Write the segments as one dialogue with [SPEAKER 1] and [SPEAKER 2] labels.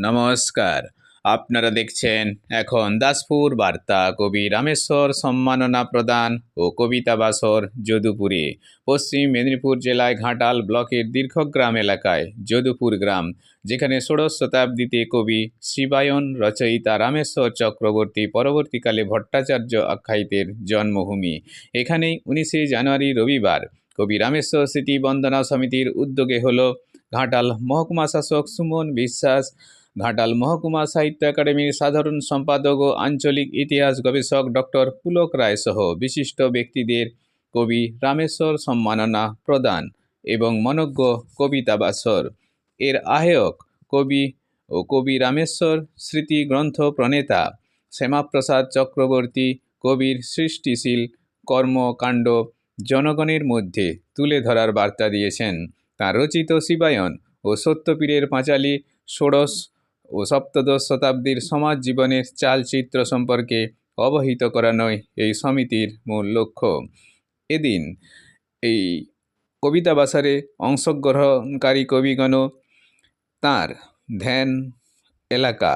[SPEAKER 1] নমস্কার, আপনারা দেখছেন এখন দাসপুর বার্তা। কবি রামেশ্বর সম্মাননা প্রদান ও কবিতা বাসর যদুপুরে। পশ্চিম মেদিনীপুর জেলায় ঘাটাল ব্লকের দীর্ঘগ্রাম এলাকায় যদুপুর গ্রাম, যেখানে ষোড়শ শতাব্দীতে কবি শিবায়ন রচয়িতা রামেশ্বর চক্রবর্তী পরবর্তীকালে ভট্টাচার্য আখ্যায়িতের জন্মভূমি। এখানেই 19শে জানুয়ারি রবিবার কবি রামেশ্বর স্মৃতি বন্দনা সমিতির উদ্যোগে হল ঘাটাল মহকুমা শাসক সুমন বিশ্বাস, ঘাটাল মহকুমা সাহিত্য একাডেমির সাধারণ সম্পাদক ও আঞ্চলিক ইতিহাস গবেষক ডক্টর পুলক রায় সহ বিশিষ্ট ব্যক্তিদের কবি রামেশ্বর সম্মাননা প্রদান এবং মনজ্ঞ কবিতা বাসর। এর আহ্বায়ক কবি ও কবি রামেশ্বর স্মৃতি গ্রন্থ প্রণেতা শ্যামাপ্রসাদ চক্রবর্তী কবির সৃষ্টিশীল কর্মকাণ্ড জনগণের মধ্যে তুলে ধরার বার্তা দিয়েছেন। তাঁর রচিত শিবায়ন ও সত্যপীরের পাঁচালী ষোড়শ ও সপ্তদশ শতাব্দীর সমাজ জীবনের চালচিত্র সম্পর্কে অবহিত করানোই এই সমিতির মূল লক্ষ্য। এদিন এই কবিতা বাসারে অংশগ্রহণকারী কবিগণ তাঁর ধ্যান এলাকা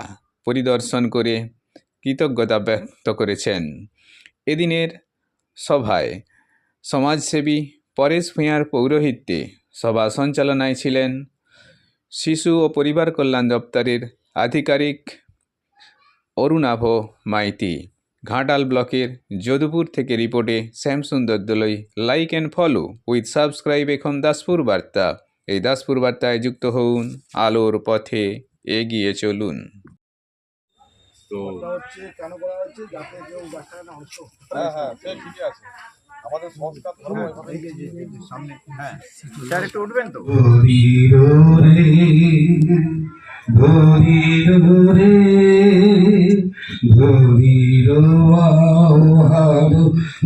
[SPEAKER 1] পরিদর্শন করে কৃতজ্ঞতা ব্যক্ত করেছেন। এদিনের সভায় সমাজসেবী পরেশ ভূঁইয়ার পৌরোহিত্যে সভা সঞ্চালনায় ছিলেন শিশু ও পরিবার কল্যাণ দপ্তরের আধিকারিক অরুণাভ মাইতি। ঘাটাল ব্লকের যদুপুর থেকে রিপোর্টে Shyamsundar Dolui. Like and follow with subscribe এখন দাসপুর বার্তা। এই দাসপুর বার্তায় যুক্ত হন, আলোর পথে এগিয়ে চলুন।
[SPEAKER 2] তো কেন করা হচ্ছে যাতে কেউ বাচ্চারা না অংশ ঠিকই আছে। আমাদের সংস্কার ধর্ম এভাবে সামনে। হ্যাঁ স্যার একটু উঠবেন তো।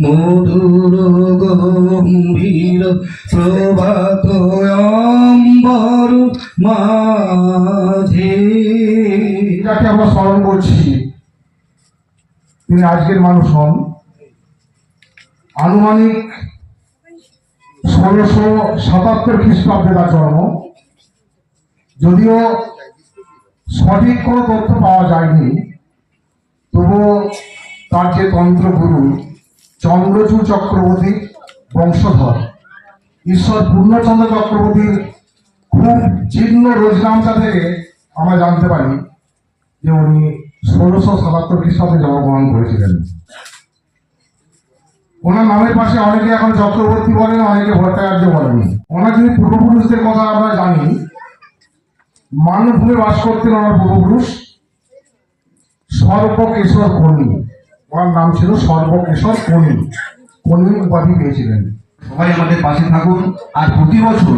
[SPEAKER 3] মধুর গম্ভীর প্রভাত অম্বর মাঝে, যাকে আমরা স্মরণ করছি, তিনি আজকের মানুষ হন। আনুমানিক 1677 খ্রিস্টাব্দে তার জন্ম। যদিও সঠিক কোনো তথ্য পাওয়া যায়নি, তবুও তার যে তন্ত্রগুরু চন্দ্রচূড় চক্রবর্তী বংশধর ঈশ্বর পূর্ণচন্দ্র চক্রবর্তীর খুব জীর্ণ রোজনামচা থেকে আমরা জানতে পারি যে উনি 1677 খ্রিস্টাব্দে জন্মগ্রহণ করেছিলেন। ওনার নামের পাশে অনেকে এখন চক্রবর্তী বলেন, অনেকে ভট্টাচার্য বলেন। ওনার যদি পূর্বপুরুষদের কথা আমরা জানি, মানভূমে বাস করতেন ওনার পূর্বপুরুষ সর্বকেশর কর্মী। ওনার নাম ছিল সর্বকেশর কর্মী, কর্মী উপাধি পেয়েছিলেন। সবাই আমাদের পাশে থাকুন। আর প্রতি বছর,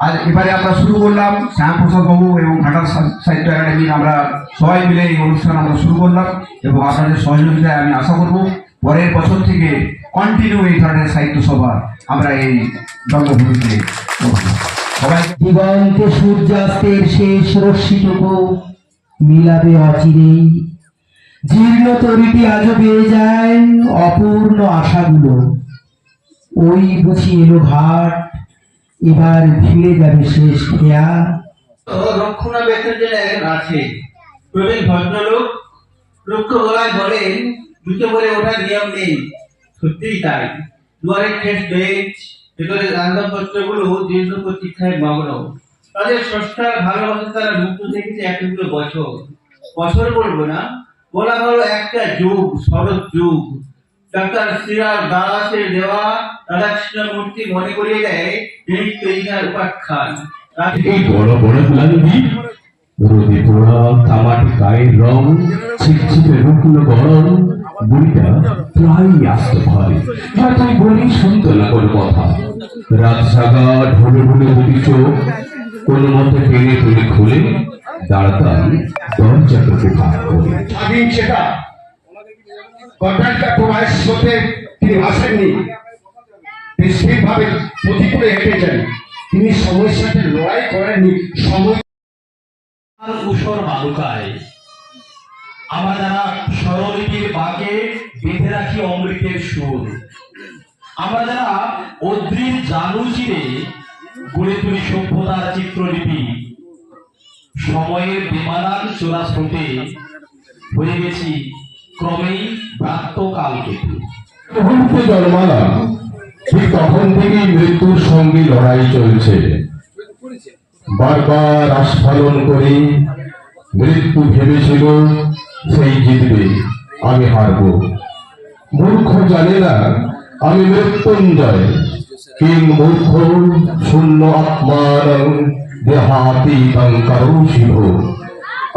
[SPEAKER 3] আর এবারে আমরা শুরু করলাম শ্যামপ্রসাদ বাবু এবং ঘাটাল সাহিত্য একাডেমি, আমরা সবাই মিলে এই অনুষ্ঠান আমরা শুরু করলাম এবং আপনাদের সহযোগিতায় আমি আশা করব পরের বছর থেকে কন্টিনিউ এই ধরনের সাহিত্য সভা আমরা এই জন্মভূমিতে সবাই।
[SPEAKER 4] দিগন্তে সূর্যাস্তের শেষ রশ্মিটুকু মিলাবে অচিরেই, জীর্ণ তরিটি আজও পেয়ে যায় অপূর্ণ আশাগুলো। ওই বুঝি এলো ঘাট, এবার ফিরে যাবে শেষ খেয়া।
[SPEAKER 5] রক্ষণাবেক্ষণ যেন একজন আছে, প্রবীণ ভদ্রলোক রুক্ষ গলায় বলেন, জুতো পরে ওঠার নিয়ম নেই। সত্যিই তাই। দুয়ারে ঠেস বেঞ্চ, ভেতরে রান্নাপত্রগুলো দীর্ঘ প্রতীক্ষায় মগ্ন। তাদের স্রষ্টার ভালোবাসা তারা মুক্ত থেকেছে এতগুলো বছর। বছর বলবো না, বলা হলো একটা যুগ, শরৎ যুগ। ডাক্তার শ্রীরাম দাসের দেওয়া রাধাকৃষ্ণ মূর্তি মনে করিয়ে দেয় নিমিত্ত ইহার উপাখ্যান।
[SPEAKER 6] এই বড় বড় গুলাবি রোদে পোড়া তামাটি গায়ের রং, ছিটছিটে রুগ্ন গরম, বুড়িটা প্রায়ই আসতে পারে। তাই বলি শুনতো না কোনো কথা। রাত জাগা ঢুলে ঢুলে বুড়ি চোখ কোনো মতে টেনে টেনে খুলে দাঁড়াতাম দরজাটাকে ভাগ করে।
[SPEAKER 3] স্বাধীন সেটা কন্ট্রাক্টর প্রভাস হতে তিনি আসেননি, তিনি স্থিরভাবে প্রতিকূলে হেঁটে যান। তিনি সময়ের সাথে লড়াই করেননি। সময়
[SPEAKER 4] উষর বালুকায় আমরা যারা স্বরলিপির বাঁকে বেঁধে রাখি অমৃতের সুর, আমরা যারা অদ্রির জানু চিরে গড়ে তুলি সভ্যতার চিত্রলিপি, সময়ের বিমানান চোরা স্রোতে হয়ে গেছি ক্রমেই প্রাত্যকাল কেটে।
[SPEAKER 6] মুহূর্তে জন্মালাম, ঠিক তখন থেকেই মৃত্যুর সঙ্গে লড়াই চলছে। বারবার আস্ফালন করে মৃত্যু ভেবেছিল সেই জিতবে, আমি হারব। মূর্খ জানে না আমি মৃত্যুঞ্জয়, কিং মূর্খ শূন্য আত্মার দেহাতীতং কারৌশিভ।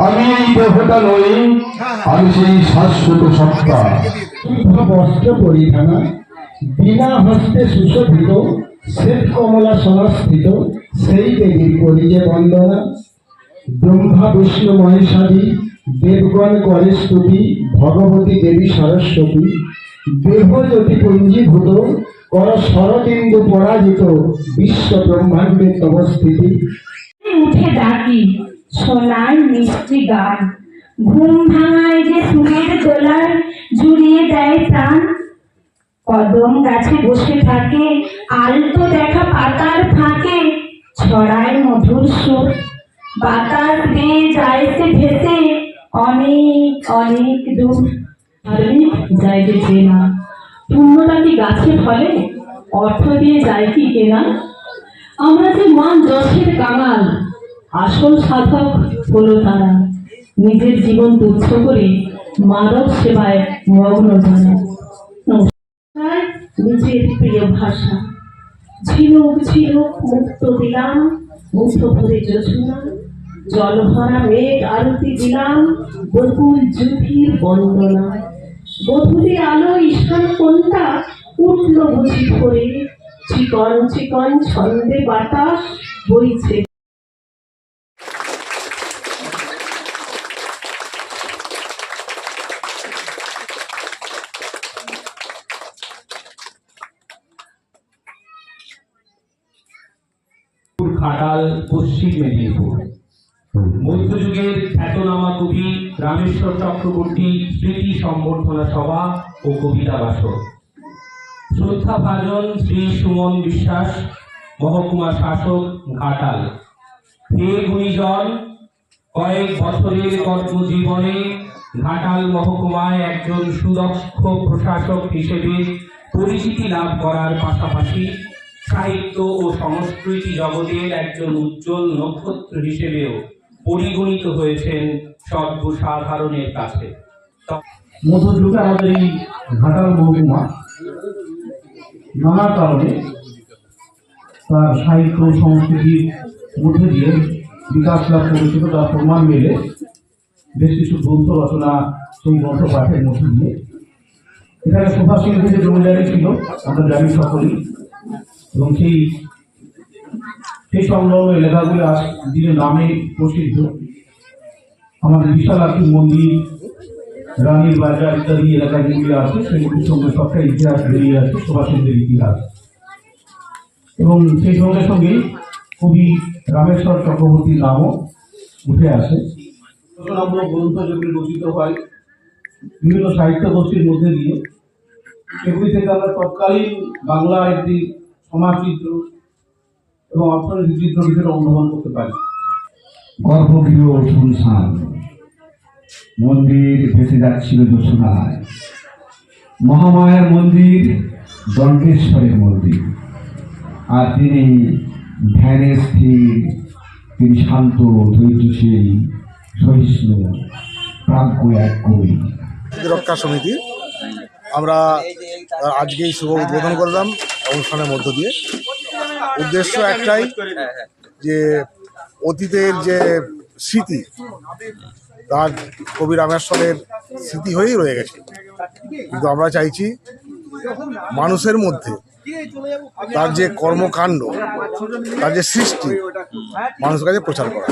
[SPEAKER 6] আমি এই দেহটা নই, আমি সেই শাশ্বত সত্তা।
[SPEAKER 7] বস্ত্র পরিধান, বিনা হস্তে সুশোভিত, শ্বেত কমলা সংস্থিত, সেই দেবীর করি যে বন্দনা। ব্রহ্মা বিষ্ণু মহেশাদি দেবগণ করে স্তুতি, ভগবতী দেবী সরস্বতী দেহজ্যোতি পুঞ্জীভূত, কর শরদিন্দু পরাজিত, বিশ্ব ব্রহ্মাণ্ডের তব স্থিতি।
[SPEAKER 8] উঠে ডাকি সোনার মিষ্টি গান, ঘুম ভাঙায় যে সুরের দোলার জুড়িয়ে দেয় প্রাণ। কদম গাছে বসে থাকে আলতো দেখা পাতার ফাঁকে, ছড়ায় মধুর সুর, বাতাস বেয়ে যায় সে ভেসে অনেক অনেক দূর।
[SPEAKER 9] ধার্মিক যায় যে চেনা, পুণ্যটা কি গাছে ফলে, অর্থ দিয়ে যায় কি কেনা। আমরা যে মান যশের কাঙাল, আসল সাধক হলো তারা, নিজের জীবন তুচ্ছ করে মানব সেবায় মগ্ন যারা। নমস্কার। নিজের প্রিয় ভাষা, ঝিনুক ঝিনুক মুক্ত দিলাম, মুঠো ভরে যোজনা, জল ভরা মেঘ আরতি দিলাম, বকুল জুথির বন্দনা। গধূলি আলো ঈশান কোনটা উঠল বুঝি ভরে, চিকন চিকন ছন্দে বাতাস বইছে।
[SPEAKER 4] ঘাটাল, পশ্চিম মেদিনীপুর। মধ্যযুগের খ্যাতনামা কবি রামেশ্বর চক্রবর্তী স্মৃতি সম্বর্ধনা সভা ও কবিতা বাসর। শ্রদ্ধা ভাজন শ্রী সুমন বিশ্বাস, মহকুমা শাসক, ঘাটাল। হে গুণীজন, কয়েক বছরের কর্মজীবনে ঘাটাল মহকুমায় একজন সুদক্ষ প্রশাসক হিসেবে পরিচিতি লাভ করার পাশাপাশি সাহিত্য ও সংস্কৃতি জগতের একজন উজ্জ্বল নক্ষত্র হিসেবেও পরিগণিত হয়েছেন সর্বসাধারণের কাছে।
[SPEAKER 7] মধ্যযুগে আমাদের এই ঘাটাল মহকুমা নানা কারণে তার সাহিত্য সংস্কৃতির মধ্যে দিয়ে বিকাশ লাভ করেছিল, তার প্রমাণ মেলে বেশ কিছু গ্রন্থ রচনা সেই গ্রন্থ পাঠের মধ্যে দিয়ে। এখানে সুভাষিনী থেকে জমিদারি ছিল, আমরা জানি সকলেই, এবং সেই সংলগ্ন এলাকাগুলি আজ দিনের নামে প্রসিদ্ধ। আমাদের বিশালাক্ষী মন্দির, রানীর বাজার ইত্যাদি এলাকা যেগুলি আছে সেগুলির সঙ্গে সবটা ইতিহাস বেরিয়ে আছে, সুভাষিনীদের ইতিহাস। এবং সেই সঙ্গে সঙ্গেই কবি রামেশ্বর চক্রবর্তীর নামও উঠে আসে। রচনামূলক গ্রন্থ যেগুলি রচিত হয় বিভিন্ন সাহিত্য গোষ্ঠীর মধ্যে দিয়ে, সেগুলি থেকে আমরা তৎকালীন বাংলার একটি সমাজচিত্র এবং অর্থনৈতিক চিত্র হিসেবে অনুমান করতে পারি।
[SPEAKER 3] গর্ভগৃহ শুনশান, মন্দির ভেসে যাচ্ছিল জোছনায়। মহামায়ার মন্দির, দন্তেশ্বরের মন্দির, আর তিনি ধ্যানে স্থির, তিনি শান্ত, ধৈর্যশীল, সহিষ্ণু, প্রাজ্ঞ এক কবি।
[SPEAKER 2] রক্ষা সমিতি আমরা আজকেই শুভ উদ্বোধন করলাম অনুষ্ঠানের মধ্য দিয়ে। উদ্দেশ্য একটাই, যে অতীতের যে স্মৃতি, তার কবি রামেশ্বরের স্মৃতি হয়েই রয়ে গেছে, কিন্তু আমরা চাইছি মানুষের মধ্যে তার যে কর্মকাণ্ড, তার যে সৃষ্টি মানুষের কাছে প্রচার করা।